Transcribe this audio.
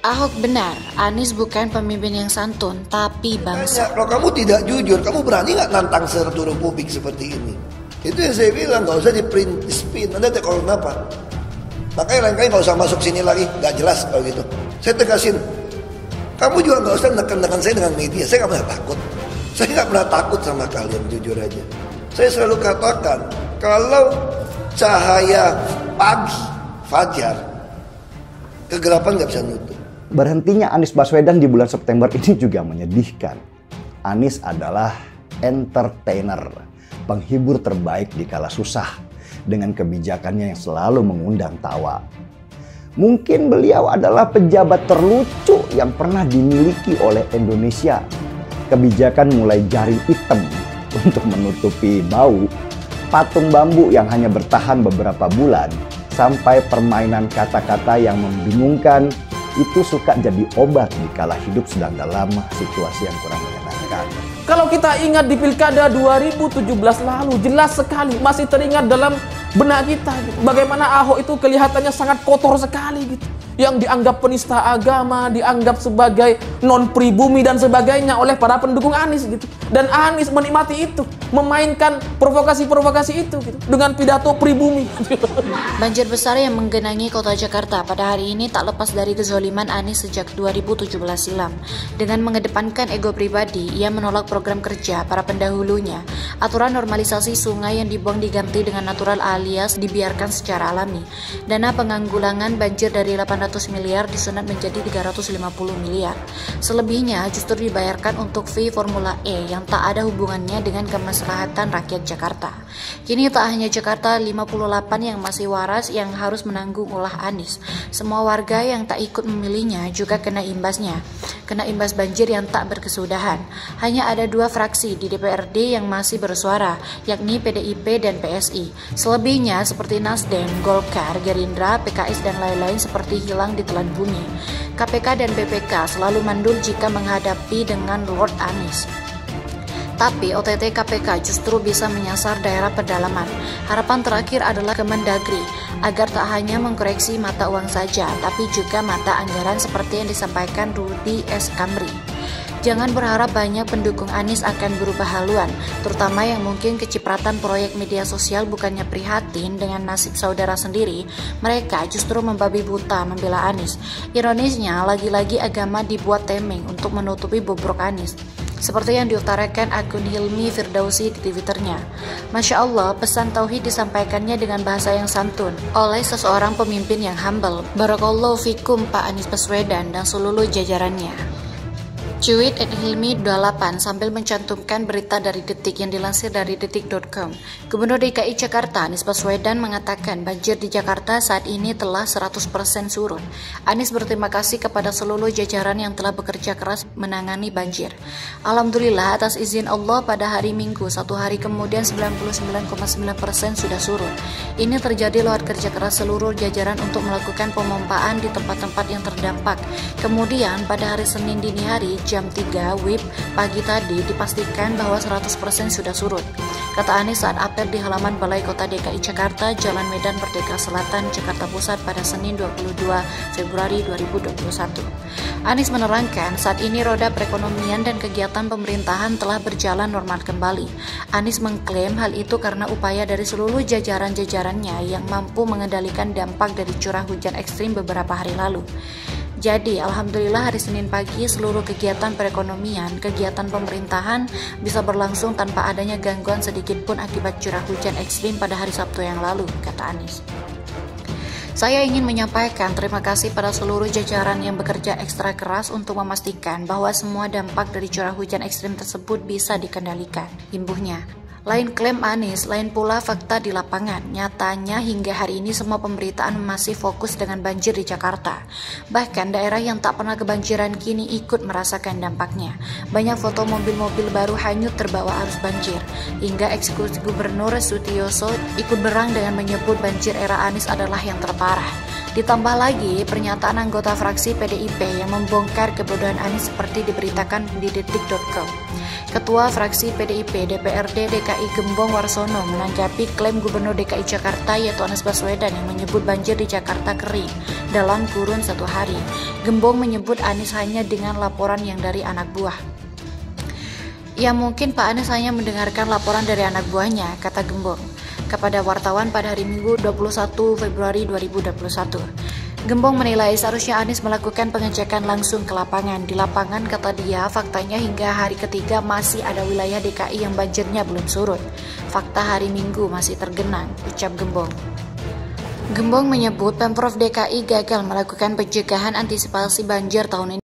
Ahok benar, Anies bukan pemimpin yang santun, tapi bangsa. Kalau kamu tidak jujur, kamu berani nggak nantang seluruh publik seperti ini? Itu yang saya bilang, nggak usah di print, di spin. Nanti kalau kenapa? Makanya lain kali nggak usah masuk sini lagi, nggak jelas kalau gitu. Saya tegasin, kamu juga nggak usah neken-neken saya dengan media. Saya nggak pernah takut. Saya nggak pernah takut sama kalian, jujur aja. Saya selalu katakan, kalau cahaya pagi, fajar, kegelapan nggak bisa nutup. Berhentinya Anies Baswedan di bulan September ini juga menyedihkan. Anies adalah entertainer, penghibur terbaik di kala susah, dengan kebijakannya yang selalu mengundang tawa. Mungkin beliau adalah pejabat terlucu yang pernah dimiliki oleh Indonesia. Kebijakan mulai jaring hitam untuk menutupi bau, patung bambu yang hanya bertahan beberapa bulan, sampai permainan kata-kata yang membingungkan, itu suka jadi obat di kala hidup sedang dalam situasi yang kurang menyenangkan. Kalau kita ingat di Pilkada 2017 lalu, jelas sekali masih teringat dalam benak kita gitu. Bagaimana Ahok itu kelihatannya sangat kotor sekali gitu. Yang dianggap penista agama, dianggap sebagai non-pribumi dan sebagainya oleh para pendukung Anies gitu. Dan Anies menikmati itu, memainkan provokasi-provokasi itu gitu, dengan pidato pribumi. Banjir besar yang menggenangi kota Jakarta pada hari ini tak lepas dari kezoliman Anies sejak 2017 silam. Dengan mengedepankan ego pribadi, ia menolak program kerja para pendahulunya. Aturan normalisasi sungai yang dibuang diganti dengan natural alias dibiarkan secara alami. Dana penganggulangan banjir dari 800 miliar disunat menjadi 350 miliar. Selebihnya justru dibayarkan untuk fee Formula E yang tak ada hubungannya dengan kemaslahatan rakyat Jakarta. Kini tak hanya Jakarta 58 yang masih waras yang harus menanggung ulah Anies. Semua warga yang tak ikut memilihnya juga kena imbasnya. Kena imbas banjir yang tak berkesudahan. Hanya ada 2 fraksi di DPRD yang masih bersuara, yakni PDIP dan PSI. Selebihnya seperti Nasdem, Golkar, Gerindra, PKS dan lain-lain seperti hilang di telan bumi. KPK dan BPK selalu mandul jika menghadapi dengan Lord Anies. Tapi OTT KPK justru bisa menyasar daerah pedalaman. Harapan terakhir adalah Kemendagri agar tak hanya mengkoreksi mata uang saja, tapi juga mata anggaran seperti yang disampaikan Rudy S. Kamri. Jangan berharap banyak pendukung Anies akan berubah haluan, terutama yang mungkin kecipratan proyek media sosial bukannya prihatin dengan nasib saudara sendiri, mereka justru membabi buta membela Anies. Ironisnya, lagi-lagi agama dibuat tameng untuk menutupi bobrok Anies. Seperti yang diutarakan akun Hilmi Firdausi di Twitternya. Masya Allah, pesan tauhid disampaikannya dengan bahasa yang santun oleh seseorang pemimpin yang humble. Barakallahu fikum Pak Anies Baswedan dan seluruh jajarannya. Cuit @hilmi28 sambil mencantumkan berita dari Detik yang dilansir dari detik.com. Gubernur DKI Jakarta Anies Baswedan mengatakan banjir di Jakarta saat ini telah 100% surut. Anies berterima kasih kepada seluruh jajaran yang telah bekerja keras menangani banjir. Alhamdulillah atas izin Allah pada hari Minggu, 1 hari kemudian 99,9% sudah surut. Ini terjadi lewat kerja keras seluruh jajaran untuk melakukan pemompaan di tempat-tempat yang terdampak. Kemudian pada hari Senin dini hari jam 3 WIB pagi tadi dipastikan bahwa 100% sudah surut. Kata Anies saat apel di halaman Balai Kota DKI Jakarta, Jalan Medan Merdeka Selatan, Jakarta Pusat pada Senin 22 Februari 2021. Anies menerangkan saat ini roda perekonomian dan kegiatan pemerintahan telah berjalan normal kembali. Anies mengklaim hal itu karena upaya dari seluruh jajaran-jajarannya yang mampu mengendalikan dampak dari curah hujan ekstrim beberapa hari lalu. Jadi, alhamdulillah hari Senin pagi seluruh kegiatan perekonomian, kegiatan pemerintahan bisa berlangsung tanpa adanya gangguan sedikit pun akibat curah hujan ekstrim pada hari Sabtu yang lalu, kata Anies. Saya ingin menyampaikan terima kasih pada seluruh jajaran yang bekerja ekstra keras untuk memastikan bahwa semua dampak dari curah hujan ekstrim tersebut bisa dikendalikan, imbuhnya. Lain klaim Anies, lain pula fakta di lapangan. Nyatanya hingga hari ini semua pemberitaan masih fokus dengan banjir di Jakarta. Bahkan daerah yang tak pernah kebanjiran kini ikut merasakan dampaknya. Banyak foto mobil-mobil baru hanyut terbawa arus banjir. Hingga eksekutif Gubernur Sutioso ikut berang dengan menyebut banjir era Anies adalah yang terparah. Ditambah lagi pernyataan anggota fraksi PDIP yang membongkar kebodohan Anies seperti diberitakan di detik.com. Ketua fraksi PDIP DPRD DKI Gembong Warsono menanggapi klaim Gubernur DKI Jakarta yaitu Anies Baswedan yang menyebut banjir di Jakarta kering dalam kurun 1 hari. Gembong menyebut Anies hanya dengan laporan yang dari anak buah. Ya mungkin Pak Anies hanya mendengarkan laporan dari anak buahnya, kata Gembong kepada wartawan pada hari Minggu 21 Februari 2021. Gembong menilai seharusnya Anies melakukan pengecekan langsung ke lapangan. Di lapangan, kata dia, faktanya hingga hari ketiga masih ada wilayah DKI yang banjirnya belum surut. Fakta hari Minggu masih tergenang, ucap Gembong. Gembong menyebut Pemprov DKI gagal melakukan pencegahan antisipasi banjir tahun ini.